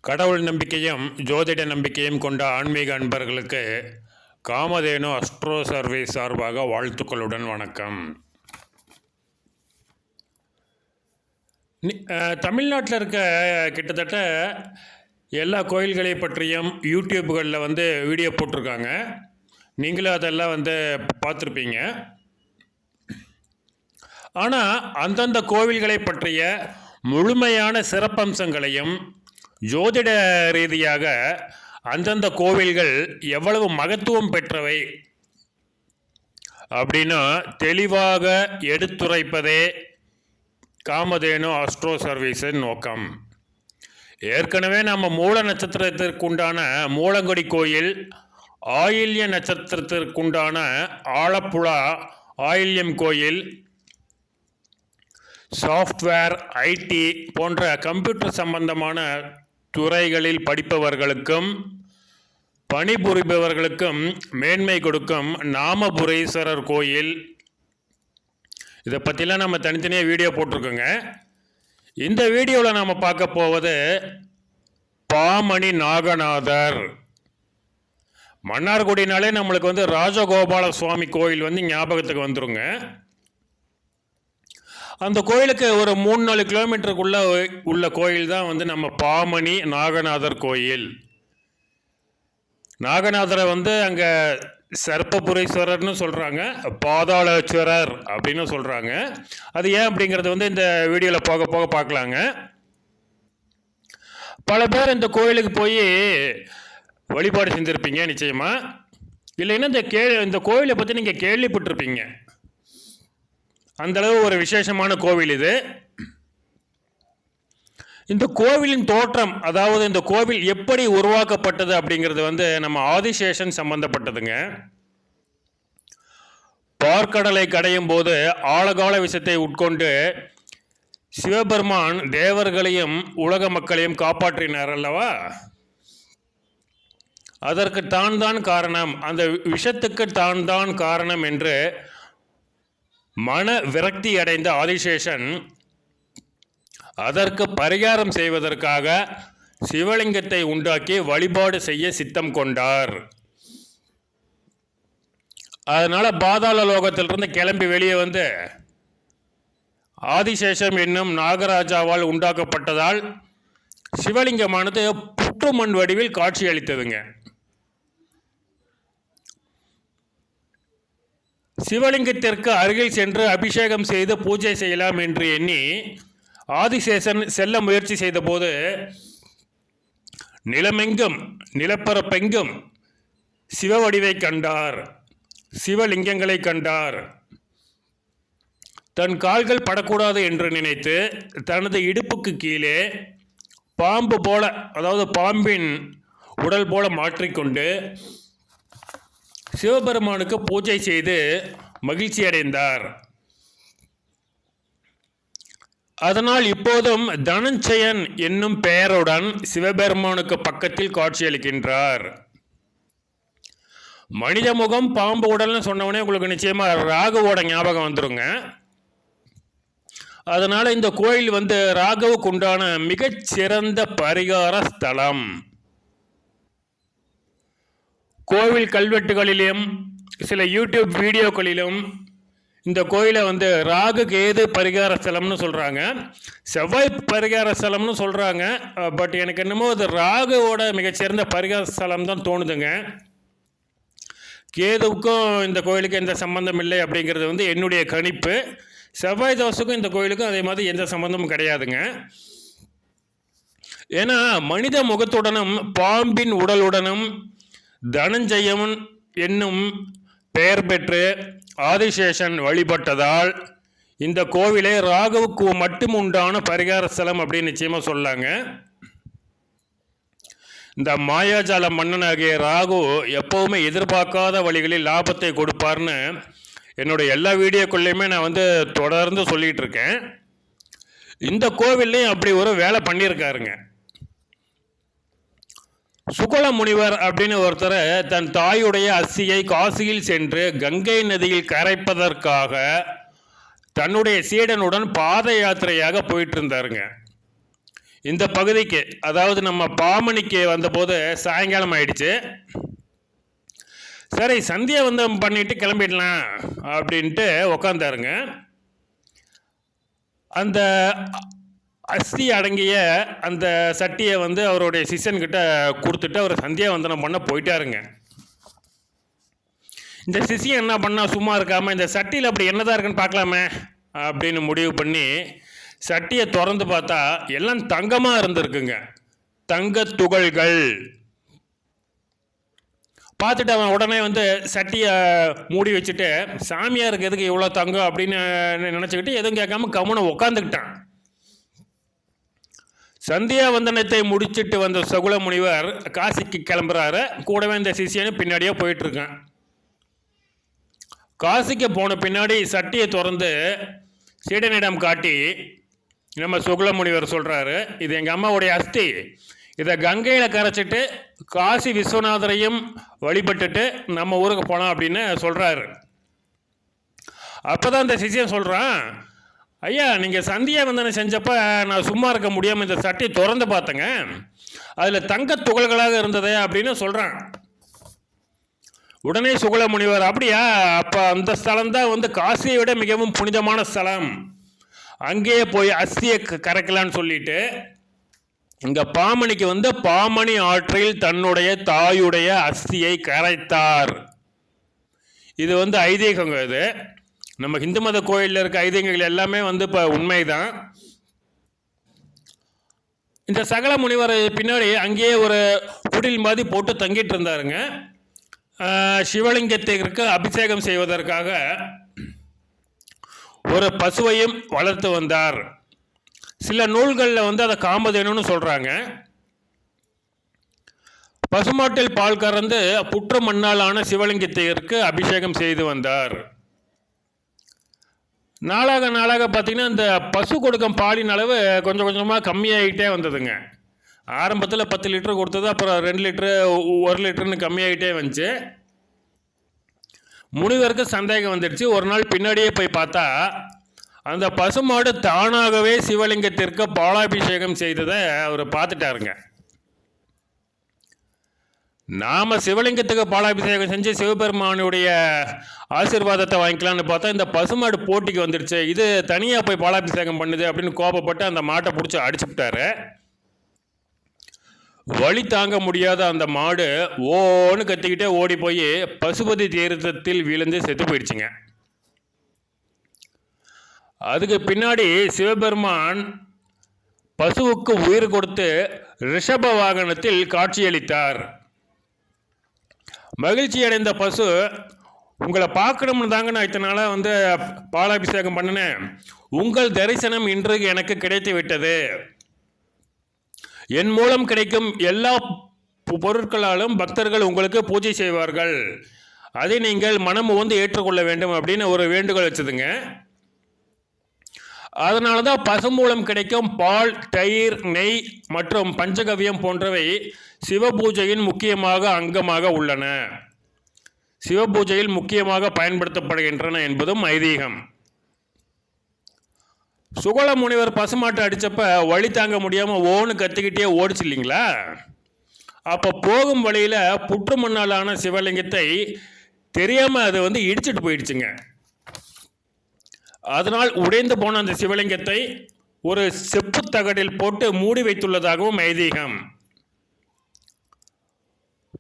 கடவுள் நம்பிக்கையும் ஜோதிட நம்பிக்கையும் கொண்ட ஆன்மீக அன்பர்களுக்கு காமதேனு அஸ்ட்ரோ சர்வீஸ் சார்பாக வாழ்த்துக்களுடன் வணக்கம். தமிழ்நாட்டில் இருக்க கிட்டத்தட்ட எல்லா கோயில்களை பற்றியும் யூடியூப்களில் வீடியோ போட்டிருக்காங்க. நீங்களும் அதெல்லாம் பார்த்துருப்பீங்க. ஆனால் அந்தந்த கோவில்களை பற்றிய முழுமையான சிறப்பம்சங்களையும் ஜோதிட ரீதியாக அந்தந்த கோவில்கள் எவ்வளவு மகத்துவம் பெற்றவை அப்படின்னு தெளிவாக எடுத்துரைப்பதே காமதேனு அஸ்ட்ரோ சர்வீஸின் நோக்கம். ஏற்கனவே நம்ம மூல நட்சத்திரத்திற்குண்டான மூலங்குடி கோயில், ஆயில்ய நட்சத்திரத்திற்குண்டான ஆலப்புழா ஆயில்யம் கோயில், சாஃப்ட்வேர், ஐடி போன்ற கம்ப்யூட்டர் சம்பந்தமான துறைகளில் படிப்பவர்களுக்கும் பணிபுரிபவர்களுக்கும் மேன்மை கொடுக்கும் நாமபுரீஸ்வரர் கோயில், இதை பற்றிலாம் நம்ம தனித்தனியாக வீடியோ போட்டிருக்கோங்க. இந்த வீடியோவில் நாம் பார்க்க போவது பாமணி நாகநாதர். மன்னார்குடினாலே நம்மளுக்கு ராஜகோபால சுவாமி கோயில் ஞாபகத்துக்கு வந்துருங்க. அந்த கோயிலுக்கு ஒரு 3-4 கிலோமீட்டருக்குள்ளே உள்ள கோயில் தான் நம்ம பாமணி நாகநாதர் கோயில். நாகநாதரை அங்கே சர்ப்பபுரீஸ்வரர்னு சொல்கிறாங்க, பாதாளேஸ்வரர் அப்படின்னு சொல்கிறாங்க. அது ஏன் அப்படிங்கிறது இந்த வீடியோவில் போக போக பார்க்கலாங்க. பல பேர் இந்த கோயிலுக்கு போய் வழிபாடு செஞ்சுருப்பீங்க நிச்சயமாக. இல்லைன்னா இந்த கோயிலை பற்றி நீங்கள் கேள்விப்பட்டிருப்பீங்க. அந்தளவு ஒரு விசேஷமான கோவில் இது. இந்த கோவிலின் தோற்றம், அதாவது இந்த கோவில் எப்படி உருவாக்கப்பட்டது அப்படிங்கிறது நம்ம ஆதிசேஷன் சம்பந்தப்பட்டதுங்க. பார்க்கடலை கடையும் போது ஆழகால விஷத்தை உட்கொண்டு சிவபெருமான் தேவர்களையும் உலக மக்களையும் காப்பாற்றினார் அல்லவா? அதற்கு தான் காரணம், அந்த விஷத்துக்கு தான் காரணம் என்று மன விரக்தி அடைந்த ஆதிசேஷன் அதற்கு பரிகாரம் செய்வதற்காக சிவலிங்கத்தை உண்டாக்கி வழிபாடு செய்ய சித்தம் கொண்டார். அதனால பாதாள லோகத்திலிருந்து கிளம்பி வெளியே ஆதிசேஷம் என்னும் நாகராஜாவால் உண்டாக்கப்பட்டதால் சிவலிங்கமானது புற்றுமண் வடிவில் காட்சி அளித்ததுங்க. சிவலிங்கத்திற்கு அருகில் சென்று அபிஷேகம் செய்து பூஜை செய்யலாம் என்று எண்ணி ஆதிசேஷன் செல்ல முயற்சி செய்த போது நிலப்பரப்பெங்கும் சிவ வடிவை கண்டார், சிவலிங்கங்களை கண்டார். தன் கால்கள் படக்கூடாது என்று நினைத்து தனது இடுப்புக்கு கீழே பாம்பு போல, அதாவது பாம்பின் உடல் போல மாற்றிக்கொண்டு சிவபெருமானுக்கு பூஜை செய்து மகிழ்ச்சி அடைந்தார். அதனால் இப்போதும் தனஞ்சயன் என்னும் பெயருடன் சிவபெருமானுக்கு பக்கத்தில் காட்சியளிக்கின்றார். மனித முகம் பாம்பு உடல்னு சொன்னவனே உங்களுக்கு நிச்சயமா ராகுவோட ஞாபகம் வந்துருங்க. அதனால இந்த கோயில் ராகுவுக்கு உண்டான மிகச்சிறந்த பரிகார ஸ்தலம். கோவில் கல்வெட்டுகளிலும் சில யூடியூப் வீடியோக்களிலும் இந்த கோயிலை ராகு கேது பரிகார ஸ்தலம்னு சொல்கிறாங்க, செவ்வாய் பரிகார ஸ்தலம்னு சொல்கிறாங்க. பட் எனக்கு என்னமோ அது ராகுவோட மிகச்சிறந்த பரிகார ஸ்தலம் தான் தோணுதுங்க. கேதுவுக்கும் இந்த கோயிலுக்கு எந்த சம்பந்தம் இல்லை அப்படிங்கிறது என்னுடைய கணிப்பு. செவ்வாய் தோசுக்கும் இந்த கோயிலுக்கும் அதே மாதிரி எந்த சம்பந்தமும் கிடையாதுங்க. ஏன்னா மனித முகத்துடனும் பாம்பின் உடலுடனும் தனஞ்சயன் என்னும் பெயர் பெற்று ஆதிசேஷன் வழிபட்டதால் இந்த கோவிலை ராகுவுக்கு மட்டும் உண்டான பரிகார ஸ்தலம் அப்படின்னு நிச்சயமாக சொல்லாங்க. இந்த மாயாஜால மன்னனாகிய ராகு எப்போவுமே எதிர்பார்க்காத வழிகளில் லாபத்தை கொடுப்பார்னு என்னுடைய எல்லா வீடியோக்குள்ளேயுமே நான் தொடர்ந்து சொல்லிகிட்டு இருக்கேன். இந்த கோவில்லையும் அப்படி ஒரு வேலை பண்ணியிருக்காருங்க. சுகல முனிவர் அப்படின்னு ஒருத்தர் தன் தாயுடைய அஸ்தியை காசியில் சென்று கங்கை நதியில் கரைப்பதற்காக தன்னுடைய சீடனுடன் பாத யாத்திரையாக போயிட்டு இருந்தாருங்க. இந்த பகுதிக்கு, அதாவது நம்ம பாமணிக்கு வந்தபோது சாயங்காலம் ஆயிடுச்சு. சரி, சந்தியா வந்தனம் பண்ணிட்டு கிளம்பிடலாம் அப்படின்ட்டு உக்காந்தாருங்க. அந்த அஸ்தி அடங்கிய அந்த சட்டியை வந்து அவருடைய சிஷ்யன்கிட்ட கொடுத்துட்டு அவர் சந்தியா வந்தனம் பண்ண போயிட்டாருங்க. இந்த சிஷ்யன் என்ன பண்ணா, சும்மா இருக்காமல் இந்த சட்டியில் அப்படி என்னதான் இருக்குன்னு பார்க்கலாமே அப்படின்னு முடிவு பண்ணி சட்டியை திறந்து பார்த்தா எல்லாம் தங்கமாக இருந்திருக்குங்க. தங்க துகள்கள். பார்த்துட்டு அவன் உடனே வந்து சட்டியை மூடி வச்சுட்டு, சாமியாருக்கு எதுக்கு இவ்வளோ தங்கம் அப்படின்னு நினச்சிக்கிட்டு எதுவும் கேட்காம கம்முனை உக்காந்துக்கிட்டான். சந்தியா வந்தனத்தை முடிச்சுட்டு வந்த சகுல முனிவர் காசிக்கு கிளம்புறாரு. கூடவே இந்த சிஷியனு பின்னாடியே போயிட்டுருக்கான். காசிக்கு போன பின்னாடி சட்டியை திறந்து சீடனிடம் காட்டி நம்ம சுகுல முனிவர் சொல்கிறாரு, இது எங்கள் அம்மாவுடைய அஸ்தி, இதை கங்கையில் கரைச்சிட்டு காசி விஸ்வநாதரையும் வழிபட்டுட்டு நம்ம ஊருக்கு போனோம் அப்படின்னு சொல்கிறாரு. அப்போ தான் இந்த சிஷியன் சொல்கிறான், ஐயா நீங்கள் சந்தியா வந்தனை செஞ்சப்போ நான் சும்மா இருக்க முடியாமல் இந்த சட்டியை திறந்து பார்த்தேங்க, அதில் தங்க துகள்களாக இருந்தது அப்படின்னு சொல்கிறான். உடனே சுகுல முனிவர், அப்படியா, அப்போ அந்த ஸ்தலம்தான் வந்து காசியை விட மிகவும் புனிதமான ஸ்தலம், அங்கேயே போய் அஸ்தியை கரைக்கலான்னு சொல்லிட்டு இங்கே பாமணிக்கு வந்து பாமணி ஆற்றில் தன்னுடைய தாயுடைய அஸ்தியை கரைத்தார். இது வந்து ஐதீகங்க. இது நம்ம இந்து மத கோயிலில் இருக்க ஐதீகங்கள் எல்லாமே வந்து இப்போ உண்மைதான். இந்த சகல முனிவர் பின்னாடி அங்கேயே ஒரு குடில் மாதிரி போட்டு தங்கிட்டு இருந்தாருங்க. சிவலிங்கத்திற்கு அபிஷேகம் செய்வதற்காக ஒரு பசுவையும் வளர்த்து வந்தார். சில நூல்களில் வந்து அதை காமதேனுன்னு சொல்கிறாங்க. பசுமாட்டில் பால் கறந்து புற்று மண்ணாலான சிவலிங்கத்திற்கு அபிஷேகம் செய்து வந்தார். நாளாக நாளாக பார்த்திங்கன்னா இந்த பசு கொடுக்கும் பாலின் அளவு கொஞ்சம் கொஞ்சமாக கம்மியாகிட்டே வந்ததுங்க. ஆரம்பத்தில் 10 லிட்டர் கொடுத்தது, அப்புறம் 2 லிட்டரு 1 லிட்டருன்னு கம்மியாகிட்டே வந்துச்சு. முனிவருக்கு சந்தேகம் வந்துடுச்சு. ஒரு நாள் பின்னாடியே போய் பார்த்தா அந்த பசுமாடு தானாகவே சிவலிங்கத்திற்கு பாலாபிஷேகம் செய்ததை அவர் பார்த்துட்டாருங்க. நாம் சிவலிங்கத்துக்கு பாலாபிஷேகம் செஞ்சு சிவபெருமானுடைய ஆசீர்வாதத்தை வாங்கிக்கலான்னு பார்த்தா இந்த பசுமாடு போட்டிக்கு வந்துடுச்சு, இது தனியாக போய் பாலாபிஷேகம் பண்ணுது அப்படின்னு கோபப்பட்டு அந்த மாட்டை பிடிச்சி அடிச்சுவிட்டாரு. வழி தாங்க முடியாத அந்த மாடு ஓன்னு கத்திக்கிட்டே ஓடி போய் பசுபதி தீர்த்தத்தில் விழுந்து செத்து போயிடுச்சுங்க. அதுக்கு பின்னாடி சிவபெருமான் பசுவுக்கு உயிர் கொடுத்து ரிஷப வாகனத்தில் காட்சியளித்தார். மகிழ்ச்சி அடைந்த பசு, உங்களை பார்க்கணும்னு தாங்க நான் இத்தனை நாளாக வந்து பாலாபிஷேகம் பண்ணினேன், உங்கள் தரிசனம் இன்று எனக்கு கிடைத்து விட்டது, என் மூலம் கிடைக்கும் எல்லா பொருட்களாலும் பக்தர்கள் உங்களுக்கு பூஜை செய்வார்கள், அதை நீங்கள் மனம் வந்து ஏற்றுக்கொள்ள வேண்டும் அப்படின்னு ஒரு வேண்டுகோள் வச்சதுங்க. அதனால தான் பசு மூலம் கிடைக்கும் பால், தயிர், நெய் மற்றும் பஞ்சகவ்யம் போன்றவை சிவபூஜையின் முக்கியமாக அங்கமாக உள்ளன, சிவபூஜையில் முக்கியமாக பயன்படுத்தப்படுகின்றன என்பதும் ஐதீகம். சுகல முனிவர் பசுமாட்டை அடித்தப்ப வழி தாங்க முடியாமல் ஓன்னு கத்திக்கிட்டே ஓடிச்சு இல்லைங்களா? அப்போ போகும் வழியில் புற்று மண்ணாலான சிவலிங்கத்தை தெரியாமல் அது வந்து இடிச்சிட்டு போயிடுச்சுங்க. அதனால் உடைந்து போன அந்த சிவலிங்கத்தை ஒரு செப்பு தகடில் போட்டு மூடி வைத்துள்ளதாகவும் ஐதீகம்.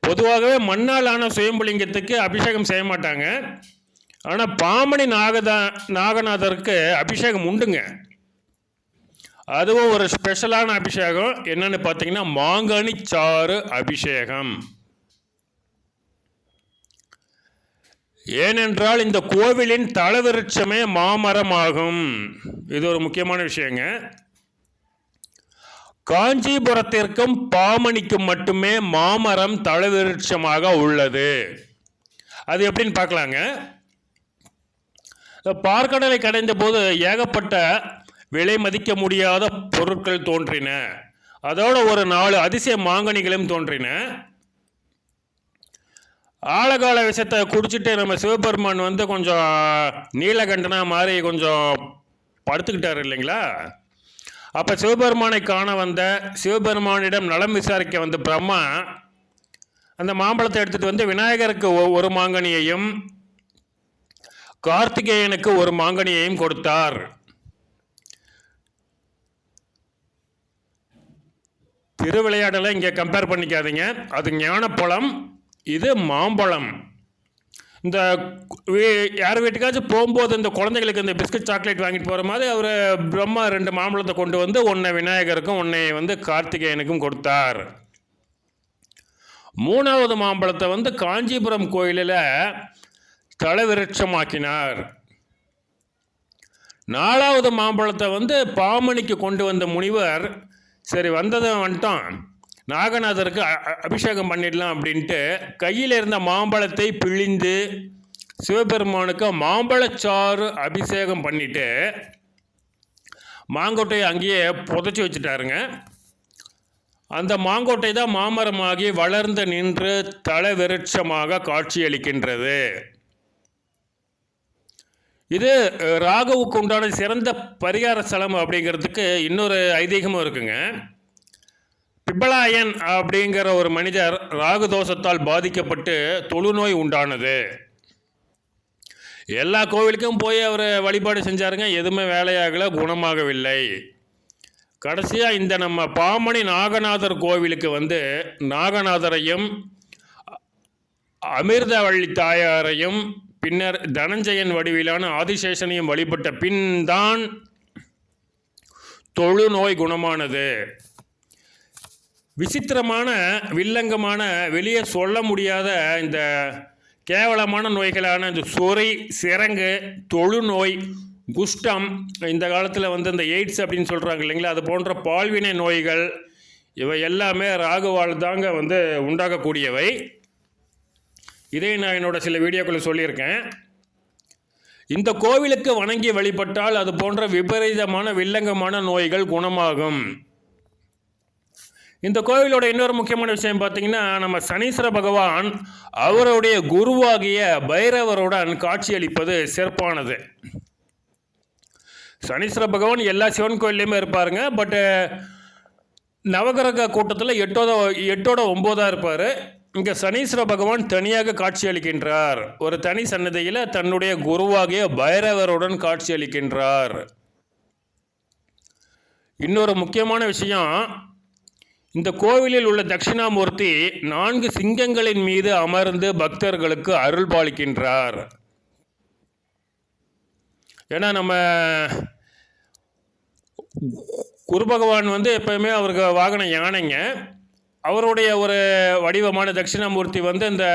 பொதுவாகவே மண்ணாலான சுயம்புலிங்கத்துக்கு அபிஷேகம் செய்ய மாட்டாங்க. ஆனால் பாமணி நாகநாதருக்கு அபிஷேகம் உண்டுங்க. அதுவும் ஒரு ஸ்பெஷலான அபிஷேகம். என்னன்னு பார்த்தீங்கன்னா மாங்கனி சாறு அபிஷேகம். ஏனென்றால் இந்த கோவிலின் தலவிருட்சமே மாமரமாகும். இது ஒரு முக்கியமான விஷயங்க. காஞ்சிபுரத்திற்கும் பாமணிக்கும் மட்டுமே மாமரம் தலவிருட்சமாக உள்ளது. அது எப்படின்னு பார்க்கலாங்க. பார்க்கடலை கடைந்த போது ஏகப்பட்ட விலை மதிக்க முடியாத பொருட்கள் தோன்றின. அதோட ஒரு 4 அதிசய மாங்கனிகளும் தோன்றின. ஆழகால விஷத்தை குடிச்சிட்டு நம்ம சிவபெருமான் வந்து கொஞ்சம் நீலகண்டனா மாதிரி கொஞ்சம் படுத்துக்கிட்டார் இல்லைங்களா? அப்போ சிவபெருமானை காண வந்த சிவபெருமானிடம் நலம் விசாரிக்க வந்த பிரம்மா அந்த மாம்பழத்தை எடுத்துகிட்டு வந்து விநாயகருக்கு ஒரு மாங்கனியையும் கார்த்திகேயனுக்கு ஒரு மாங்கனியையும் கொடுத்தார். திருவிளையாடலை இங்கே கம்பேர் பண்ணிக்காதீங்க. அது ஞானப்பழம், இது மாம்பழம். இந்த யார் வீட்டுக்காச்சும் போகும்போது இந்த குழந்தைகளுக்கு இந்த பிஸ்கட் சாக்லேட் வாங்கிட்டு போகிற மாதிரி அவர் பிரம்மா 2 மாம்பழத்தை கொண்டு வந்து ஒன்றை விநாயகருக்கும் ஒன்றை வந்து கார்த்திகேயனுக்கும் கொடுத்தார். 3வது மாம்பழத்தை வந்து காஞ்சிபுரம் கோயிலில் தலவிருட்சமாக்கினார். 4வது மாம்பழத்தை வந்து பாமணிக்கு கொண்டு வந்த முனிவர் சரி வந்ததும் வந்துட்டான், நாகநாதருக்கு அபிஷேகம் பண்ணிடலாம் அப்படின்ட்டு கையில் இருந்த மாம்பழத்தை பிழிந்து சிவபெருமானுக்கு மாம்பழச்சாறு அபிஷேகம் பண்ணிட்டு மாங்கொட்டையை அங்கேயே புதைச்சி வச்சுட்டாருங்க. அந்த மாங்கொட்டை தான் மாமரமாகி வளர்ந்து நின்று தலவிருட்சமாக காட்சியளிக்கின்றது. இது ராகுவுக்கு உண்டான சிறந்த பரிகார ஸ்தலம் அப்படிங்கிறதுக்கு இன்னொரு ஐதீகமும் இருக்குங்க. பிப்பலாயன் அப்படிங்கிற ஒரு மனிதர் ராகு தோஷத்தால் பாதிக்கப்பட்டு தொழுநோய் உண்டானது. எல்லா கோவிலுக்கும் போய் அவர் வழிபாடு செஞ்சாருங்க, எதுவுமே வேலையாகலை, குணமாகவில்லை. கடைசியாக இந்த நம்ம பாமணி நாகநாதர் கோவிலுக்கு வந்து நாகநாதரையும் அமிர்தவள்ளி தாயாரையும் பின்னர் தனஞ்சயன் வடிவிலான ஆதிசேஷனையும் வழிபட்ட பின் தான் தொழுநோய் குணமானது. விசித்திரமான வில்லங்கமான வெளியே சொல்ல முடியாத இந்த கேவலமான நோய்களான இந்த சொறி, சிரங்கு, தொழுநோய், குஷ்டம், இந்த காலத்தில் வந்து இந்த எய்ட்ஸ் அப்படின்னு சொல்கிறாங்க இல்லைங்களா, அது போன்ற பால்வினை நோய்கள் இவை எல்லாமே ராகுவால் தாங்க வந்து உண்டாகக்கூடியவை. இதை நான் என்னோடய சில வீடியோக்களில் சொல்லியிருக்கேன். இந்த கோவிலுக்கு வணங்கி வழிபட்டால் அது போன்ற விபரீதமான வில்லங்கமான நோய்கள் குணமாகும். இந்த கோவிலோட இன்னொரு முக்கியமான விஷயம் பார்த்தீங்கன்னா, நம்ம சனீஸ்வர பகவான் அவருடைய குருவாகிய பைரவருடன் காட்சியளிப்பது சிறப்பானது. சனீஸ்வர பகவான் எல்லா சிவன் கோயில்லையுமே இருப்பாருங்க. பட்டு நவகிரக கூட்டத்தில் 8ஓட 9ஆக இருப்பார். இங்கே சனீஸ்வர பகவான் தனியாக காட்சியளிக்கின்றார். ஒரு தனி சன்னதியில் தன்னுடைய குருவாகிய பைரவருடன் காட்சியளிக்கின்றார். இன்னொரு முக்கியமான விஷயம், இந்த கோவிலில் உள்ள தட்சிணாமூர்த்தி 4 சிங்கங்களின் மீது அமர்ந்து பக்தர்களுக்கு அருள் பாலிக்கின்றார். ஏன்னா நம்ம குரு பகவான் வந்து எப்பயுமே அவருக்கு வாகனம் யானைங்க. அவருடைய ஒரு வடிவமான தட்சிணாமூர்த்தி வந்து இந்த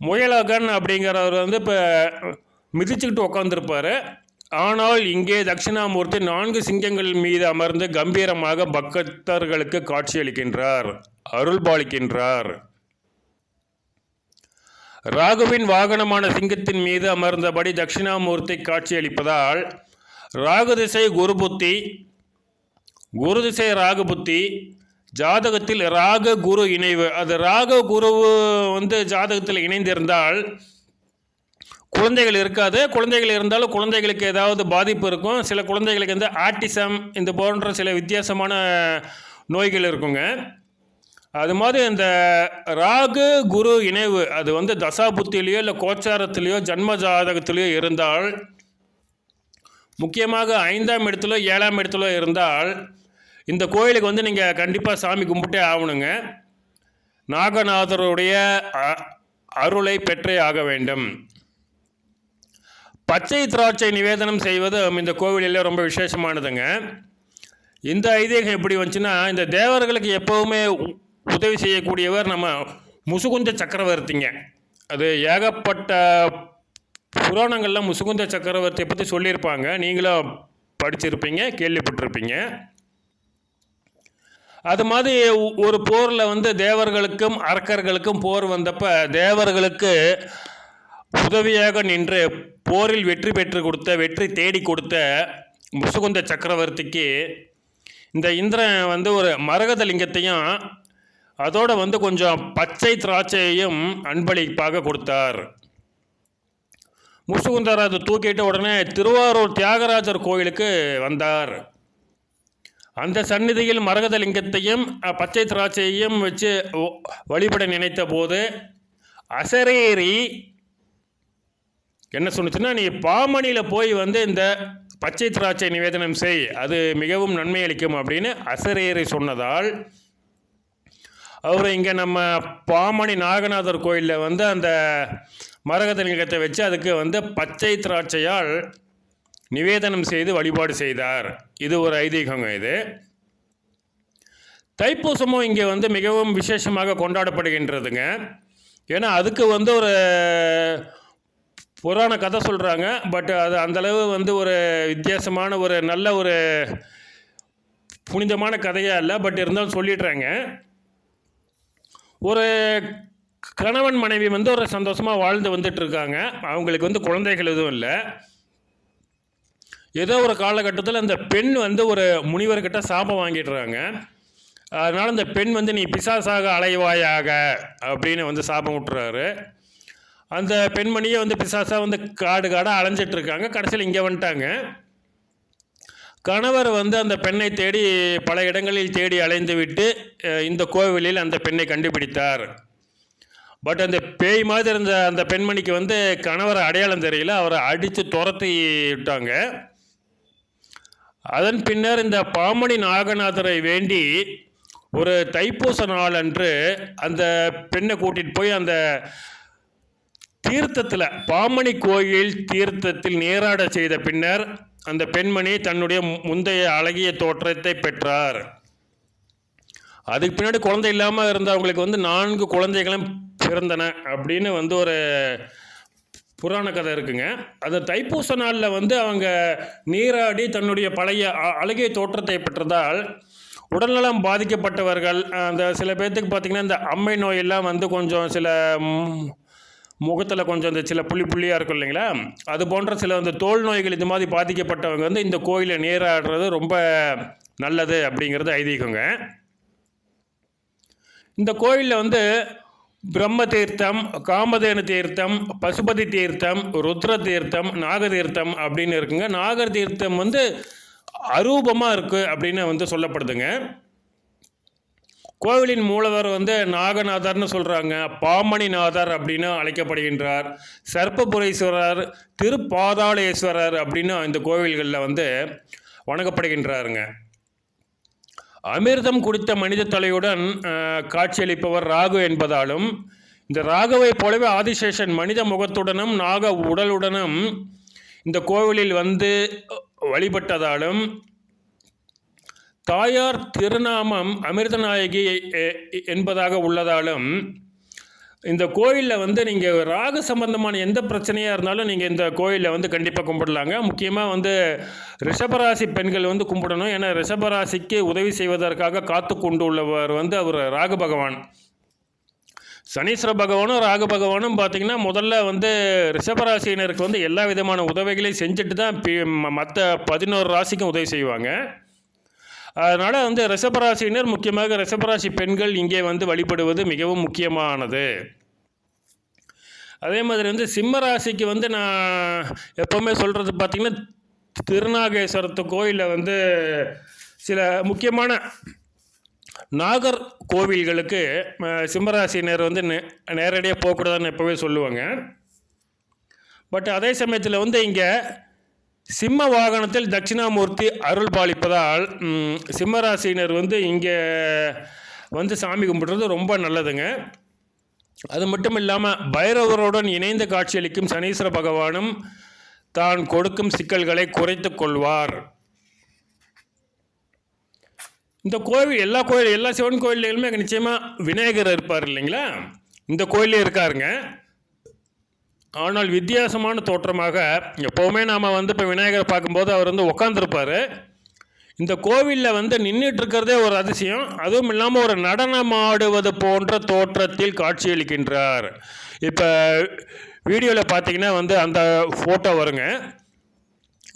முயலகன் அப்படிங்கிறவர் வந்து இப்போ மிதிச்சுக்கிட்டு உட்காந்துருப்பார். ஆனால் இங்கே தட்சிணாமூர்த்தி 4 சிங்கங்கள் மீது அமர்ந்து கம்பீரமாக பக்தர்களுக்கு காட்சியளிக்கின்றார், அருள் பாலிக்கின்றார். ராகுவின் வாகனமான சிங்கத்தின் மீது அமர்ந்தபடி தட்சிணாமூர்த்தி காட்சியளிப்பதால் ராகு திசை குரு புத்தி, குரு திசை ராகு புத்தி, ஜாதகத்தில் ராகு குரு இணைவு, அது ராகு குரு வந்து ஜாதகத்தில் இணைந்திருந்தால் குழந்தைகள் இருக்காது. குழந்தைகள் இருந்தாலும் குழந்தைகளுக்கு ஏதாவது பாதிப்பு இருக்கும். சில குழந்தைகளுக்கு வந்து ஆட்டிசம் இந்த போன்ற சில வித்தியாசமான நோய்கள் இருக்குங்க. அது மாதிரி இந்த ராகு குரு இணைவு அது வந்து தசாபுத்திலேயோ இல்லை கோச்சாரத்திலேயோ ஜன்ம ஜாதகத்திலேயோ இருந்தால், முக்கியமாக 5ஆம் இடத்துலோ 7ஆம் இடத்துலோ இருந்தால் இந்த கோயிலுக்கு வந்து நீங்கள் கண்டிப்பாக சாமி கும்பிட்டே ஆகணுங்க. நாகநாதருடைய அருளை பெற்றே ஆக வேண்டும். பச்சை திராட்சை நிவேதனம் செய்வது இந்த கோவிலில் ரொம்ப விசேஷமானதுங்க. இந்த ஐதீகம் எப்படி வந்துச்சுன்னா, இந்த தேவர்களுக்கு எப்போவுமே உதவி செய்யக்கூடியவர் நம்ம முசுகுந்த சக்கரவர்த்திங்க. அது ஏகப்பட்ட புராணங்கள்லாம் முசுகுந்த சக்கரவர்த்தியை பற்றி சொல்லியிருப்பாங்க, நீங்களும் படிச்சிருப்பீங்க, கேள்விப்பட்டிருப்பீங்க. அது மாதிரி ஒரு போரில் வந்து தேவர்களுக்கும் அரக்கர்களுக்கும் போர் வந்தப்போ தேவர்களுக்கு உதவியாக நின்று போரில் வெற்றி பெற்று கொடுத்த, வெற்றி தேடி கொடுத்த முசுகுந்த சக்கரவர்த்திக்கு இந்த இந்திரன் வந்து ஒரு மரகத லிங்கத்தையும் அதோட வந்து கொஞ்சம் பச்சை திராட்சையையும் அன்பளிப்பாக கொடுத்தார். முசுகுந்தர் அதை தூக்கிட்டு உடனே திருவாரூர் தியாகராஜர் கோயிலுக்கு வந்தார். அந்த சந்நிதியில் மரகத லிங்கத்தையும் பச்சை திராட்சையையும் வச்சு வழிபட நினைத்த போது அசரேரி என்ன சொன்னுச்சுன்னா, நீ பாமணியில் போய் வந்து இந்த பச்சை திராட்சை நிவேதனம் செய், அது மிகவும் நன்மை அளிக்கும் அப்படின்னு அசரேரி சொன்னதால் அவர் இங்கே நம்ம பாமணி நாகநாதர் கோயிலில் வந்து அந்த மரகத லிங்கத்தை வச்சு அதுக்கு வந்து பச்சை திராட்சையால் நிவேதனம் செய்து வழிபாடு செய்தார். இது ஒரு ஐதீகங்க. இது தைப்பூசமும் இங்கே வந்து மிகவும் விசேஷமாக கொண்டாடப்படுகின்றதுங்க. ஏன்னா அதுக்கு வந்து ஒரு புராண கதை சொல்கிறாங்க. பட் அது அந்தளவு வந்து ஒரு வித்தியாசமான ஒரு நல்ல ஒரு புனிதமான கதையாக இல்லை. பட் இருந்தாலும் சொல்லிடுறாங்க. ஒரு கணவன் மனைவி வந்து ஒரு சந்தோஷமாக வாழ்ந்து வந்துட்டுருக்காங்க. அவங்களுக்கு வந்து குழந்தைகள் எதுவும் இல்லை. ஏதோ ஒரு காலகட்டத்தில் அந்த பெண் வந்து ஒரு முனிவர்கிட்ட சாபம் வாங்கிடுறாங்க. அதனால் அந்த பெண் வந்து நீ பிசாசாக அலைவாயாக அப்படின்னு வந்து சாபம் விட்டுறாரு. அந்த பெண்மணியை வந்து பிசாசாக வந்து காடாக அலைஞ்சிட்ருக்காங்க. கடைசியில் இங்கே வந்துட்டாங்க. கணவர் வந்து அந்த பெண்ணை தேடி பல இடங்களில் தேடி அலைந்து விட்டு இந்த கோவிலில் அந்த பெண்ணை கண்டுபிடித்தார். பட் அந்த பேய் மாதிரி இருந்த அந்த பெண்மணிக்கு வந்து கணவரை அடையாளம் தெரியல. அவரை அடித்து துரத்தி விட்டாங்க. அதன் பின்னர் இந்த பாமணி நாகநாதரை வேண்டி ஒரு தைப்பூச நாள் அன்று அந்த பெண்ணை கூட்டிகிட்டு போய் அந்த தீர்த்தத்தில் பாமணி கோயில் தீர்த்தத்தில் நீராட செய்த பின்னர் அந்த பெண்மணி தன்னுடைய முந்தைய அழகிய தோற்றத்தை பெற்றார். அதுக்கு பின்னாடி குழந்தை இல்லாமல் இருந்தவங்களுக்கு வந்து 4 குழந்தைகளும் பிறந்தன அப்படின்னு வந்து ஒரு புராண கதை இருக்குங்க. அந்த தைப்பூச நாளில் வந்து அவங்க நீராடி தன்னுடைய பழைய அழகிய தோற்றத்தை பெற்றதால் உடல்நலம் பாதிக்கப்பட்டவர்கள், அந்த சில பேர்த்துக்கு பார்த்திங்கன்னா இந்த அம்மை நோயெல்லாம் வந்து கொஞ்சம் சில முகத்தில் கொஞ்சம் இந்த சில புள்ளியாக இருக்கும் இல்லைங்களா, அது போன்ற சில அந்த தோல் நோய்கள் இது மாதிரி பாதிக்கப்பட்டவங்க வந்து இந்த கோயிலை நீராடுறது ரொம்ப நல்லது அப்படிங்கிறது ஐதீகங்க. இந்த கோயிலில் வந்து பிரம்ம தீர்த்தம், காமதேனு தீர்த்தம், பசுபதி தீர்த்தம், ருத்ர தீர்த்தம், நாக தீர்த்தம் அப்படின்னு இருக்குங்க. நாகர் தீர்த்தம் வந்து அரூபமாக இருக்குது அப்படின்னு வந்து சொல்லப்படுதுங்க. கோவிலின் மூலவர் வந்து நாகநாதர்னு சொல்கிறாங்க. பாமணிநாதர் அப்படின்னு அழைக்கப்படுகின்றார். சர்ப்பபுரீஸ்வரர், திருப்பாதாளேஸ்வரர் அப்படின்னு இந்த கோவில்களில் வந்து வணங்கப்படுகின்றாருங்க. அமிர்தம் குடித்த மனித தலையுடன் காட்சியளிப்பவர் ராகு என்பதாலும், இந்த ராகுவை போலவே ஆதிசேஷன் மனித முகத்துடனும் நாக உடலுடனும் இந்த கோவிலில் வந்து வழிபட்டதாலும், தாயார் திருநாமம் அமிர்தநாயகி என்பதாக உள்ளதாலும், இந்த கோயிலில் வந்து நீங்கள் ராகு சம்பந்தமான எந்த பிரச்சனையாக இருந்தாலும் நீங்கள் இந்த கோயிலில் வந்து கண்டிப்பாக கும்பிடலாங்க. முக்கியமாக வந்து ரிஷபராசி பெண்கள் வந்து கும்பிடணும். ஏன்னா ரிஷபராசிக்கு உதவி செய்வதற்காக காத்து கொண்டு உள்ளவர் வந்து அவர் ராகு பகவான். சனீஸ்வர பகவானும் ராகு பகவானும் பார்த்திங்கன்னா முதல்ல வந்து ரிஷபராசியினருக்கு வந்து எல்லா விதமான உதவிகளையும் செஞ்சுட்டு தான் மற்ற 11 ராசிக்கும் உதவி செய்வாங்க. அதனால் வந்து ரிஷபராசினர், முக்கியமாக ரிஷபராசி பெண்கள் இங்கே வந்து வழிபடுவது மிகவும் முக்கியமானது. அதே மாதிரி வந்து சிம்ம ராசிக்கு வந்து நான் எப்போவுமே சொல்கிறது பார்த்திங்கன்னா, திருநாகேஸ்வரத்து கோயிலில் வந்து சில முக்கியமான நாகர் கோவில்களுக்கு சிம்மராசினர் வந்து நேரடியாக போகக்கூடாதுன்னு எப்போவே சொல்லுவாங்க. பட் அதே சமயத்தில் வந்து இங்கே சிம்ம வாகனத்தில் தட்சிணாமூர்த்தி அருள் பாலிப்பதால் சிம்மராசினர் வந்து இங்கே வந்து சாமி கும்பிட்றது ரொம்ப நல்லதுங்க. அது மட்டும் இல்லாமல் பைரவருடன் இணைந்த காட்சியளிக்கும் சனீஸ்வர பகவானும் தான் கொடுக்கும் சிக்கல்களை குறைத்து கொள்வார். இந்த கோவில் எல்லா சிவன் கோயில்களுமே நிச்சயமாக விநாயகர் இருப்பார் இல்லைங்களா, இந்த கோயிலே இருக்காருங்க. ஆனால் வித்தியாசமான தோற்றமாக எப்போவுமே நாம் வந்து இப்போ விநாயகரை பார்க்கும்போது அவர் வந்து உட்காந்துருப்பார். இந்த கோவிலில் வந்து நின்றுட்டுருக்கிறதே ஒரு அதிசயம். அதுவும் இல்லாமல் ஒரு நடனம் ஆடுவது போன்ற தோற்றத்தில் காட்சியளிக்கின்றார். இப்போ வீடியோவில் பார்த்தீங்கன்னா வந்து அந்த ஃபோட்டோ வருங்க.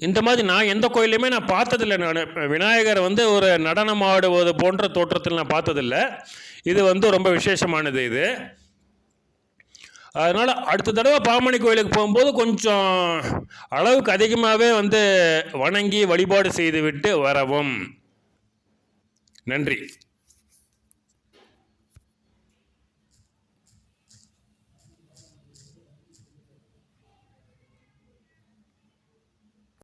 இந்த மாதிரி நான் எந்த கோயிலையுமே நான் பார்த்ததில்லை. நான் விநாயகரை வந்து ஒரு நடனம் ஆடுவது போன்ற தோற்றத்தில் நான் பார்த்ததில்லை. இது வந்து ரொம்ப விசேஷமானது இது. அதனால் அடுத்த தடவை பாமணி கோயிலுக்கு போகும்போது கொஞ்சம் அளவுக்கு அதிகமாகவே வந்து வணங்கி வழிபாடு செய்துவிட்டு வரவும். நன்றி.